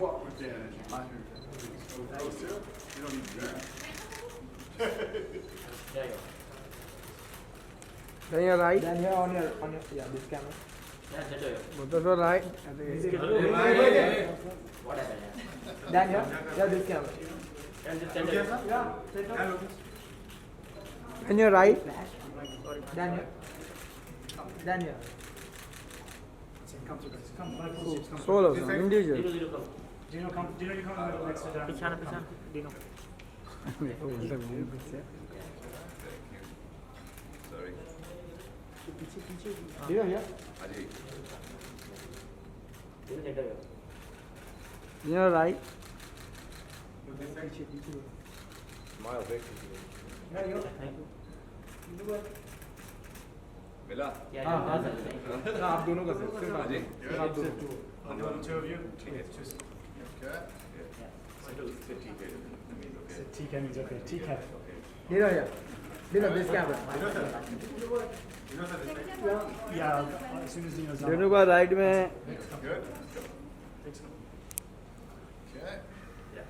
swap with Dan as you get your those two. You don't need to do that. There you go. Then you're right. Then here on your yeah, this camera. Yeah, center here. Both of you right. What happened? Then here, yeah, this camera. And just center here. Yeah, center. Then you're right. Then here. Then here. Solo, individual. Dino, come. Dino, come. Dino, you come next to Dan. Pichana, Dino. Sorry. Dino here. Ajay. Dino, center here. Then you're right. Smile big. Yeah, you. Thank you. मिला? Yeah, you pass it. ना आप दोनों का सिर्फ सिर्फ आप Ajay. सिर्फ आप दोनों. Only one, two of you. Okay. TK means okay. TK. Dino here. Dino this camera. Yeah, as soon as Dino's done. दोनों का right में. Good. Okay. Yeah.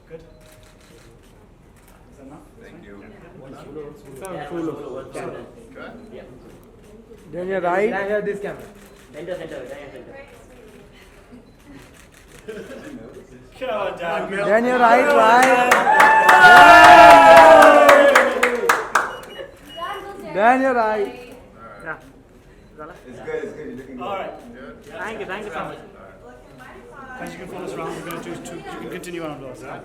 Good. Is that enough? Thank you. Yeah, one camera. Good. Yeah. Then you're right. Then here this camera. Center, center. Come on, Dan. Then you're right, right. Then you're right. Yeah. It's good. It's good. You're looking good. All right. Good. Thank you so much. As you can follow us around, we're going to do two. You can continue on those. Right?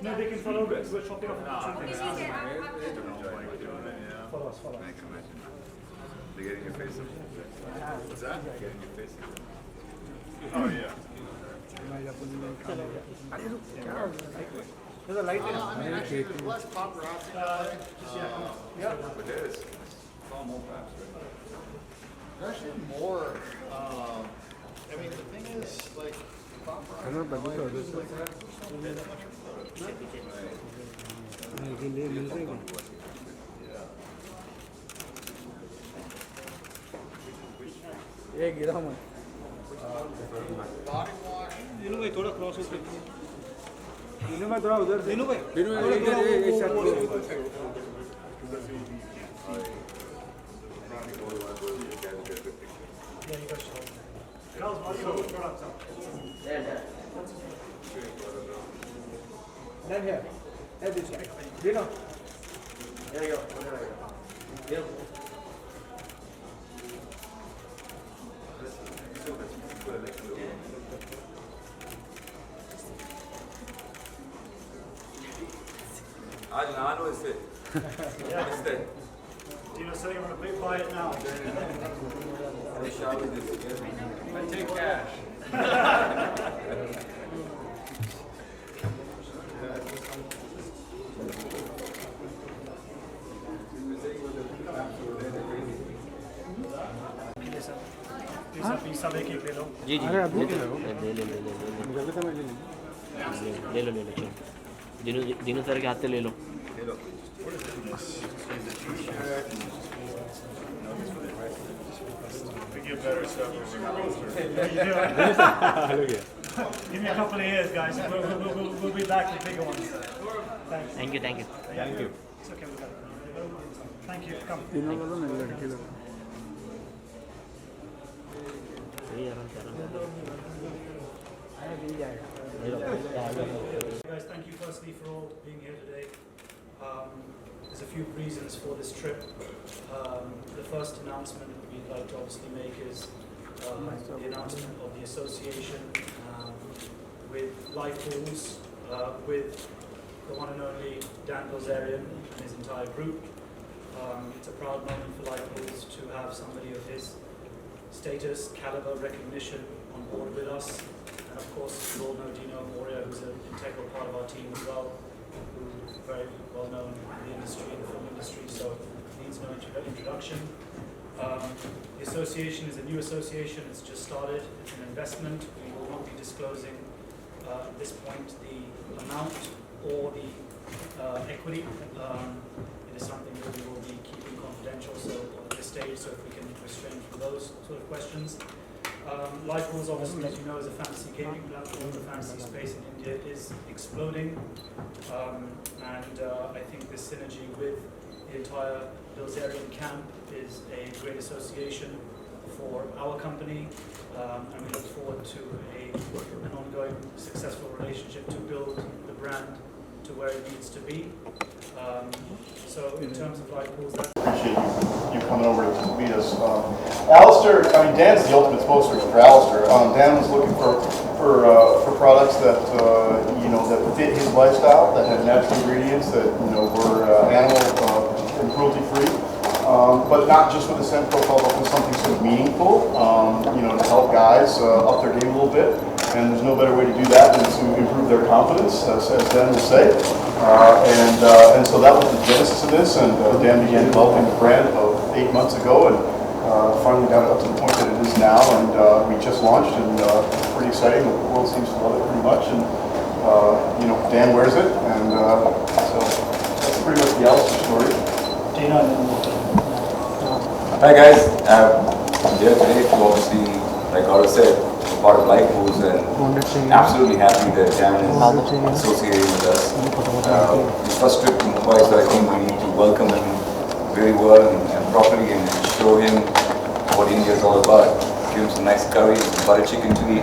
No, they can follow. We're chopping off something. Follow us. Follow us. I can imagine. They get in your face. What's that? Get in your face. Oh yeah. There's a light in it. I mean, actually, there's less paparazzi. Yeah. But there is. It's all more fast, right? There's actually more. I mean, the thing is, like, paparazzi. I don't know, but this is ये गिरा मैं. Body wash. दिनों भाई थोड़ा cross होकर. दिनों में थोड़ा उधर. दिनों भाई. ये shirt Girls, what do you products up? There. Then here. Here this one. Dino. There you go. Dino. आज नानो इससे. इससे. Dino's saying I'm going to be quiet now. I shower this. I take cash. सब एक ले लो. जी जी. अरे अभी ले ले लो. ले. जल्दी से ले लो. ले लो. दिनों सर के हाथ से ले लो. ले लो. We get better stuff when we go through. Give me a couple of years, guys. We'll be back with bigger ones. Thanks. Thank you. It's okay. We got it. Thank you. Come. तीनों को तो नहीं लड़की लोग. सही आराम. Guys, thank you firstly for all being here today. There's a few reasons for this trip. The first announcement we'd like to obviously make is the announcement of the association with Livepools, with the one and only Dan Bilzerian and his entire group. It's a proud moment for Livepools to have somebody of his status, caliber, recognition on board with us. And of course, you all know Dino Morea, who's an integral part of our team as well, who's very well known in the industry, in the film industry, so needs no introduction. The association is a new association, it's just started, it's an investment. We will not be disclosing at this point the amount or the equity. It is something that we will be keeping confidential, so at this stage, so if we can restrained from those sort of questions. Livepools, obviously, as you know, is a fantasy gaming platform. The fantasy space in India is exploding, and I think this synergy with the entire Bilzerian camp is a great association for our company, and we look forward to an ongoing successful relationship to build the brand to where it needs to be. So in terms of Livepools, that's Appreciate you coming over to meet us. Alistair, I mean, Dan's the ultimate spokesperson for Alistair. Dan was looking for products that you know, that fit his lifestyle, that had natural ingredients, that were animal and cruelty free, but not just with a scent profile, but with something sort of meaningful, to help guys up their game a little bit. And there's no better way to do that than to improve their confidence, as Dan will say. And so that was the genesis of this, and Dan began developing the brand 8 months ago, and finally got it up to the point that it is now, and we just launched, and it's pretty exciting. The world seems to love it pretty much, and Dan wears it, and so that's pretty much the Alistair story. Dino and then Hi guys, I'm here today to obviously, like Gaurav said, part of Livepools, and absolutely happy that Dan is associated with us. His first trip to Mumbai, so I think we need to welcome him very well and properly and show him what India is all about. Give him some nice curry, some butter chicken to eat,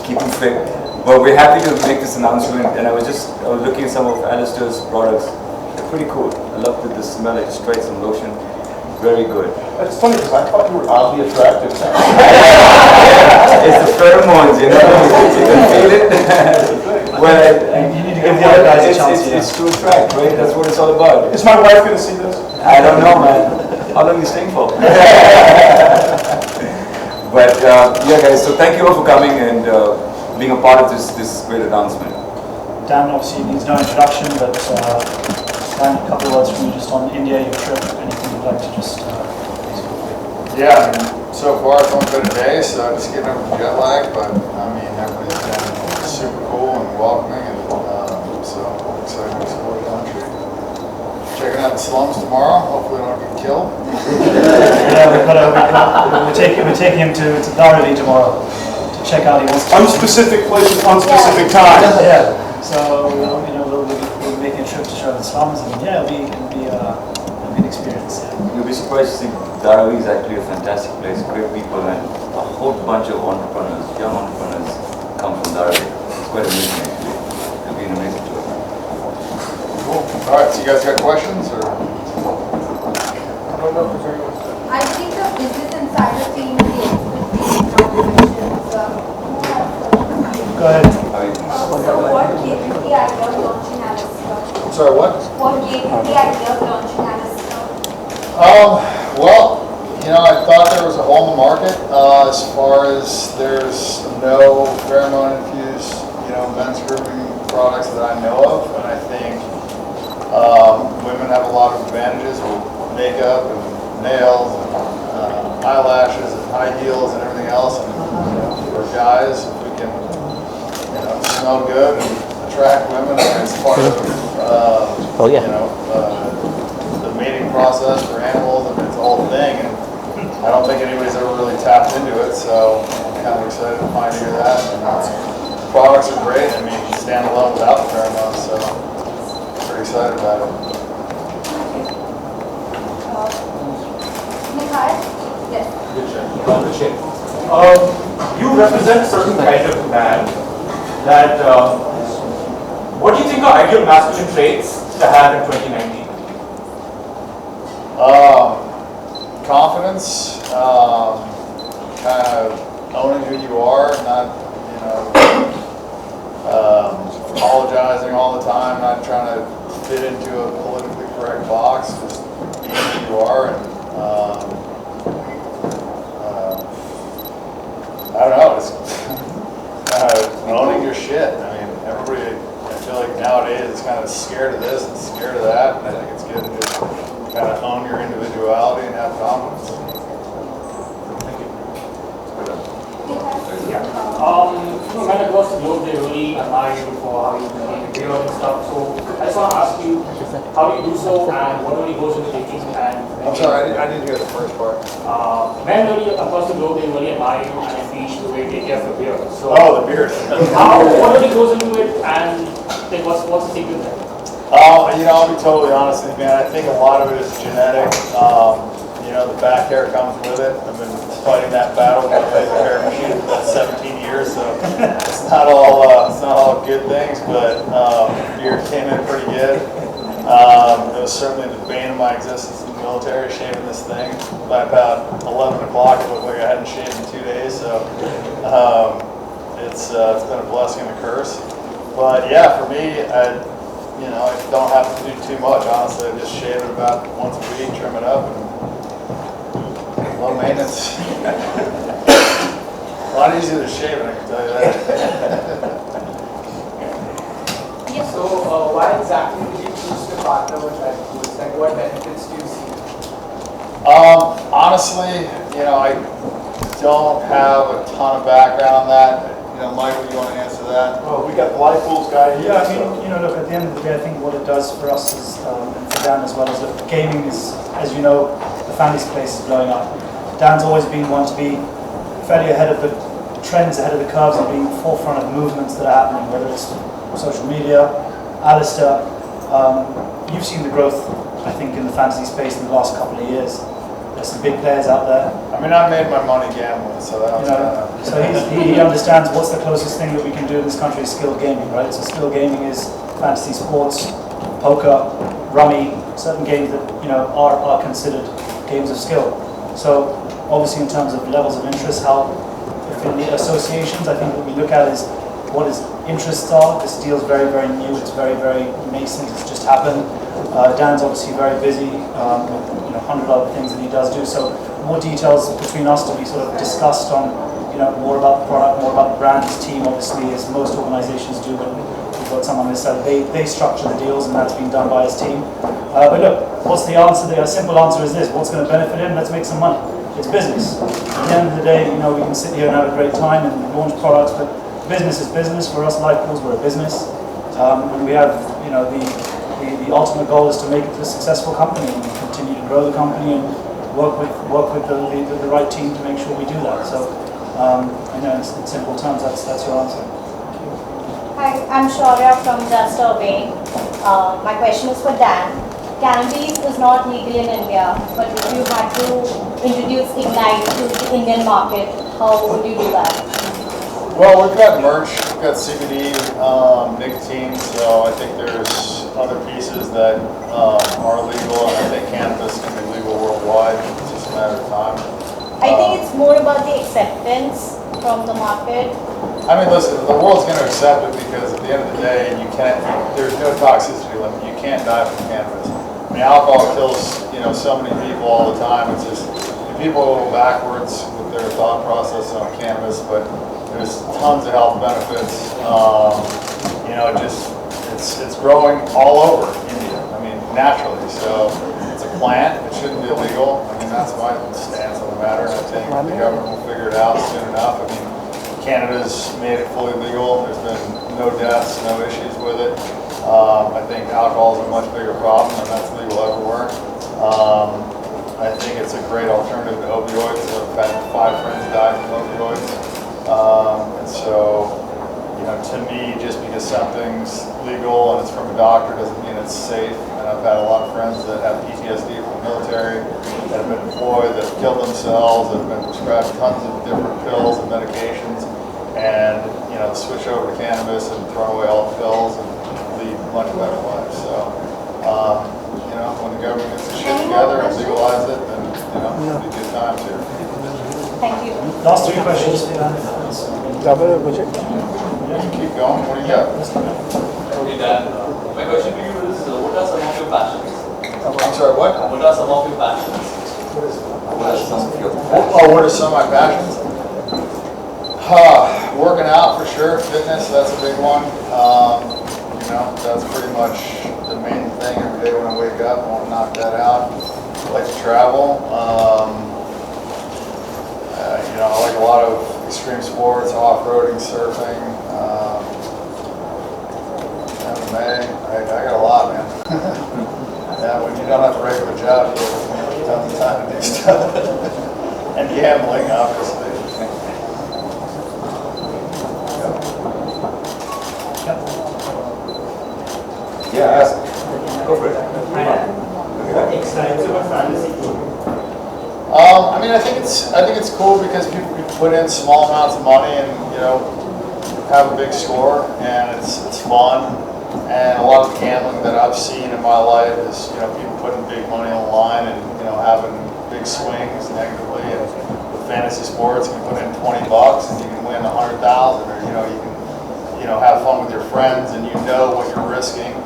keep him fit. But we're happy to make this announcement, and I was looking at some of Alistair's products. They're pretty cool. I love the smell. I just tried some lotion. Very good. It's funny because I thought you were oddly attractive. It's the pheromones, you can feel it. Well, you need to give the other guys a chance. It's to attract, right? That's what it's all about. Is my wife going to see this? I don't know, man. How long are you staying for? But yeah, guys. So thank you all for coming and being a part of this great announcement. Dan obviously needs no introduction, but Dan, a couple of words from you just on India, your trip, anything you'd like to just Yeah, I mean, so far it's only been a day, so just getting over the jet lag, but I mean, everybody's been super cool and welcoming, and so I'm excited to explore the country. Checking out the slums tomorrow, hopefully I don't get killed. Yeah, we're taking him to Dharavi tomorrow to check out. He wants to Unspecific places, unspecific time. Yeah, so we'll be making a trip to show the slums, and yeah, it'll be an experience. Yeah. You'll be surprised to see Dharavi is actually a fantastic place, great people, and a whole bunch of entrepreneurs, young entrepreneurs, come from Dharavi. It's quite amazing actually. It'll be an amazing tour. Cool. All right, so you guys got questions, or? I think the Business Insider team is the expert. Go ahead. What gave you the idea of launching Alistair? I'm sorry, what? What gave you the idea of launching Alistair? Well, I thought there was a hole in the market as far as there's no pheromone-infused, men's grooming products that I know of, and I think women have a lot of advantages with makeup and nails and eyelashes and high heels and everything else, and for guys, if we can, smell good and attract women, it's part of the mating process for animals, and it's a whole thing, and I don't think anybody's ever really tapped into it, so I'm kind of excited to pioneer that. And the products are great. I mean, you can stand alone without the pheromones, so pretty excited about it. Mikhail? Yes. You represent a certain kind of man that, what do you think are ideal masculine traits to have in 2019? Confidence, kind of owning who you are, not, apologizing all the time, not trying to fit into a politically correct box, just being who you are, and I don't know, it's owning your shit. I mean, everybody, I feel like nowadays is kind of scared of this and scared of that, and I think it's good to just kind of own your individuality and have confidence. When across the globe, they really admire you for how you behave and stuff. So I just want to ask you, how do you do so, and what really goes into making and I'm sorry, I didn't hear the first part. men really across the globe, they really admire you and appreciate the way they care for beer. So Oh, the beard. what really goes into it, and like, what's the secret there? You know, I'll be totally honest with you, man. I think a lot of it is genetic. You know, the back hair comes with it. I've been fighting that battle with my favorite hair machine for 17 years, so it's not all good things, but beard came in pretty good. It was certainly the bane of my existence in the military, shaving this thing. By about 11 o'clock, it looked like I hadn't shaved in 2 days, so it's been a blessing and a curse. But yeah, for me, I don't have to do too much, honestly. I just shave it about once a week, trim it up, and low maintenance. A lot easier to shave it, I can tell you that. Yes. So, why exactly did you choose to partner with Livepools? Like, what benefits do you see? Honestly, I don't have a ton of background on that. Michael, you want to answer that? Oh, we got the Livepools guy here. Yeah, I mean, look, at the end of the day, I think what it does for us is, and for Dan as well, is that gaming is, as you know, the family space is blowing up. Dan's always been one to be fairly ahead of the trends, ahead of the curves, and being forefront of movements that are happening, whether it's social media. Alistair, you've seen the growth, I think, in the fantasy space in the last couple of years. There's some big players out there. I mean, I made my money gambling, so that was So he understands what's the closest thing that we can do in this country is skilled gaming, right? So skilled gaming is fantasy sports, poker, rummy, certain games that are considered games of skill. So obviously, in terms of levels of interest, if in the associations, I think what we look at is what his interests are. This deal is very, very new. It's very, very nascent. It's just happened. Dan's obviously very busy with 100 other things that he does do. So more details between us to be sort of discussed on more about the product, more about the brand. His team, obviously, as most organizations do, when we've got someone on this side, they structure the deals, and that's been done by his team. But look, what's the answer? The simple answer is this: what's going to benefit him? Let's make some money. It's business. At the end of the day, we can sit here and have a great time and launch products, but business is business. For us, Livepools, we're a business, and we have the ultimate goal is to make it a successful company and continue to grow the company and work with the right team to make sure we do that. So, in simple terms, that's your answer. Hi, I'm Shaurya from Just Urbane. My question is for Dan. Cannabis is not legal in India, but if you had to introduce Ignite to the Indian market, how would you do that? Well, we've got merch, we've got CBD, nicotine, so I think there's other pieces that are legal, and I think cannabis can be legal worldwide. It's just a matter of time. I think it's more about the acceptance from the market. I mean, listen, the world's going to accept it because at the end of the day, there's no toxicity limit. You can't die from cannabis. I mean, alcohol kills, so many people all the time. It's just, people go backwards with their thought process on cannabis, but there's tons of health benefits. It's growing all over India. I mean, naturally. So it's a plant. It shouldn't be illegal. I mean, that's my stance on the matter. I think the government will figure it out soon enough. I mean, Canada's made it fully legal. There's been no deaths, no issues with it. I think alcohol is a much bigger problem, and that's legal everywhere. I think it's a great alternative to opioids. I've had 5 friends die from opioids. And so, to me, just because something's legal and it's from a doctor doesn't mean it's safe. And I've had a lot of friends that have PTSD from the military, that have been deployed, that have killed themselves, that have been prescribed tons of different pills and medications, and switch over to cannabis and throw away all the pills and lead much better lives. So, when the government gets its shit together and legalize it, then it'll be good times here. Thank you. Last 3 questions. Double budget. Keep going. What do you got? Okay, Dan. My question to you is, what are some of your passions? I'm sorry, what? What are some of your passions? What are some of my passions? Working out for sure. Fitness, that's a big one. That's pretty much the main thing every day when I wake up. I want to knock that out. I like to travel. I like a lot of extreme sports, off-roading, surfing, MMA. I got a lot, man. Yeah, when you don't have a regular job, you have tons of time to do stuff. And gambling, obviously. Yeah, ask. Go for it. What excites you about fantasy? I mean, I think it's cool because people can put in small amounts of money and have a big score, and it's fun. And a lot of the gambling that I've seen in my life is people putting big money on the line and having big swings negatively. And with fantasy sports, you can put in $20 and you can win 100,000, or you can have fun with your friends and what you're risking.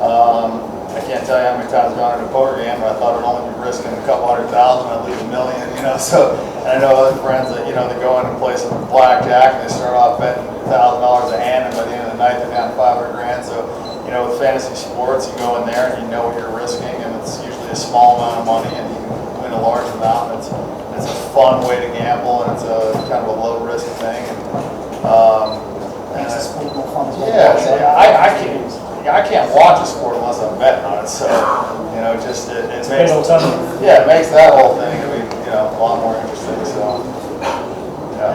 I can't tell you how many times I've gone into a poker game, but I thought I'd only be risking a couple $100,000, I'd leave $1 million, So, and I know other friends that, they go in and play some blackjack and they start off betting $1,000 a hand, and by the end of the night they're down 500 grand. So, with fantasy sports, you go in there and you know what you're risking, and it's usually a small amount of money, and you can win a large amount. It's a fun way to gamble, and it's a kind of a low risk thing. Makes the sport more fun as well. Yeah, I can't watch a sport unless I'm betting on it. So, it makes it makes that whole thing, a lot more interesting. So, yeah.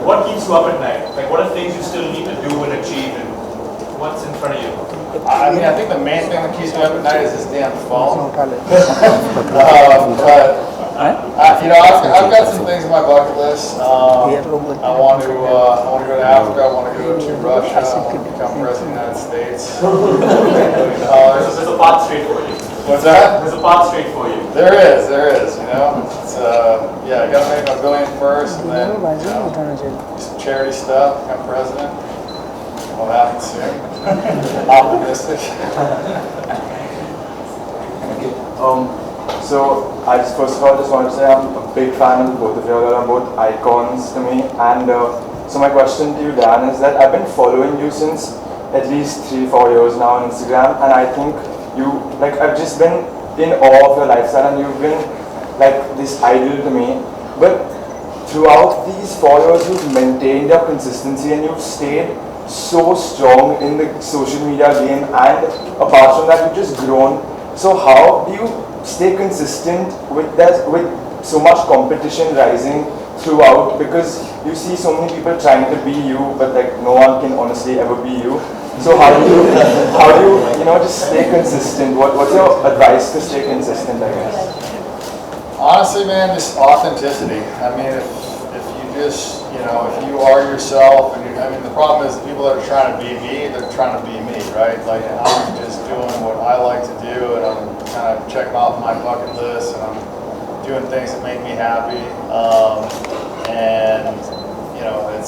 What keeps you up at night? Like, what are things you still need to do and achieve, and what's in front of you? I mean, I think the main thing that keeps me up at night is this damn phone. I've got some things on my bucket list. I want to go to Africa. I want to go to Russia. I want to become president of the United States. There's a path straight for you. What's that? There's a path straight for you. There is. It's I got to make my billion first, and then do some charity stuff, become president. Will happen soon. Optimistic. So I just first of all just want to say I'm a big fan of both of you. You are both icons to me. And so my question to you, Dan, is that I've been following you since at least 3-4 years now on Instagram, and I think I've just been in awe of your lifestyle, and you've been like this idol to me. But throughout these 4 years, you've maintained your consistency and you've stayed so strong in the social media game, and apart from that, you've just grown. So how do you stay consistent with so much competition rising throughout? Because you see so many people trying to be you, but no one can honestly ever be you. So how do you just stay consistent? What's your advice to stay consistent, I guess? Honestly, man, just authenticity. I mean, if you just, if you are yourself, and the problem is the people that are trying to be me, they're trying to be me, right? Like, I'm just doing what I like to do, and I'm kind of checking off my bucket list, and I'm doing things that make me happy.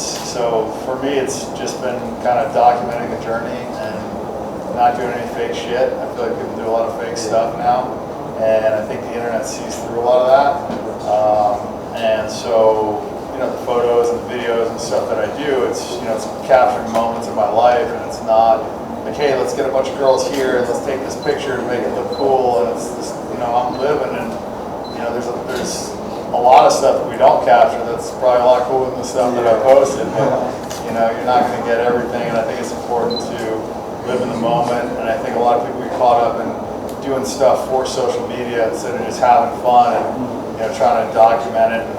So for me, it's just been kind of documenting the journey and not doing any fake shit. I feel like people do a lot of fake stuff now, and I think the internet sees through a lot of that. And so, the photos and the videos and stuff that I do, it's capturing moments of my life, and it's not like, hey, let's get a bunch of girls here and let's take this picture and make it look cool. And it's just, I'm living, and there's a lot of stuff that we don't capture that's probably a lot cooler than the stuff that I posted. But you're not going to get everything, and I think it's important to live in the moment. And I think a lot of people get caught up in doing stuff for social media instead of just having fun and trying to document it. And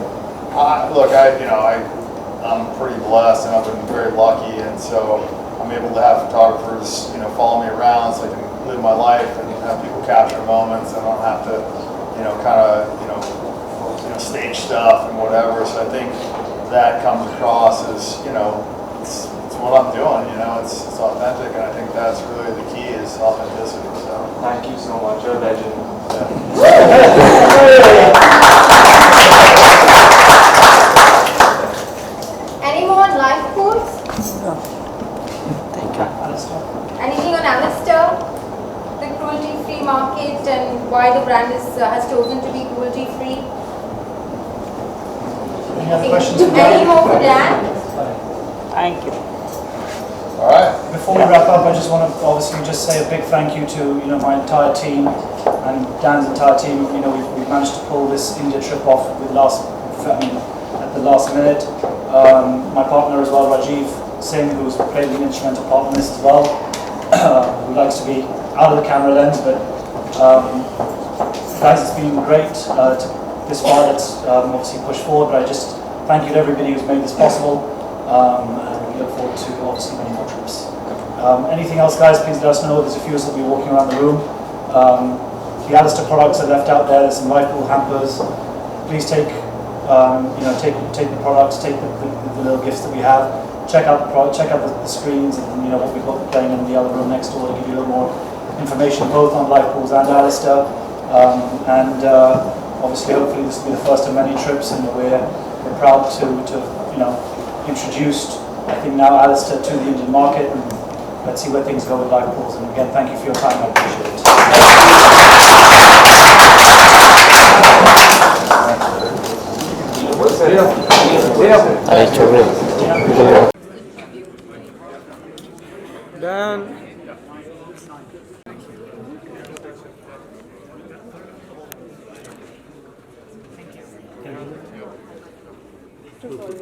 I'm pretty blessed, and I've been very lucky, and so I'm able to have photographers follow me around so I can live my life and have people capture moments. I don't have to stage stuff and whatever. So I think that comes across as it's what I'm doing. It's authentic, and I think that's really the key is authenticity. So thank you so much. You're a legend. Any more Livepools? Thank you. Anything on Alistair? The cruelty-free market and why the brand has chosen to be cruelty-free? Any other questions for Any Dan? more for Dan? Thank you. all right. Before we wrap up, I just want to obviously just say a big thank you to my entire team and Dan's entire team. We've managed to pull this India trip off at the last minute. My partner as well, Rajiv Singh, who's played an instrumental part in this as well. who likes to be out of the camera lens, but guys, it's been great this far. Let's obviously push forward, but I just thank you to everybody who's made this possible, and we look forward to obviously many more trips. Anything else, guys, please let us know. There's a few of us that will be walking around the room. The Alistair products are left out there. There's some Livepools hampers. Please take, take the products, take the little gifts that we have. Check out the screens and what we've got playing in the other room next door to give you a little more information both on Livepools and Alistair. Obviously, hopefully, this will be the first of many trips, and we're proud to introduced, I think now, Alistair to the Indian market. And let's see where things go with Livepools. And again, thank you for your time. I appreciate it. Done. Thank you.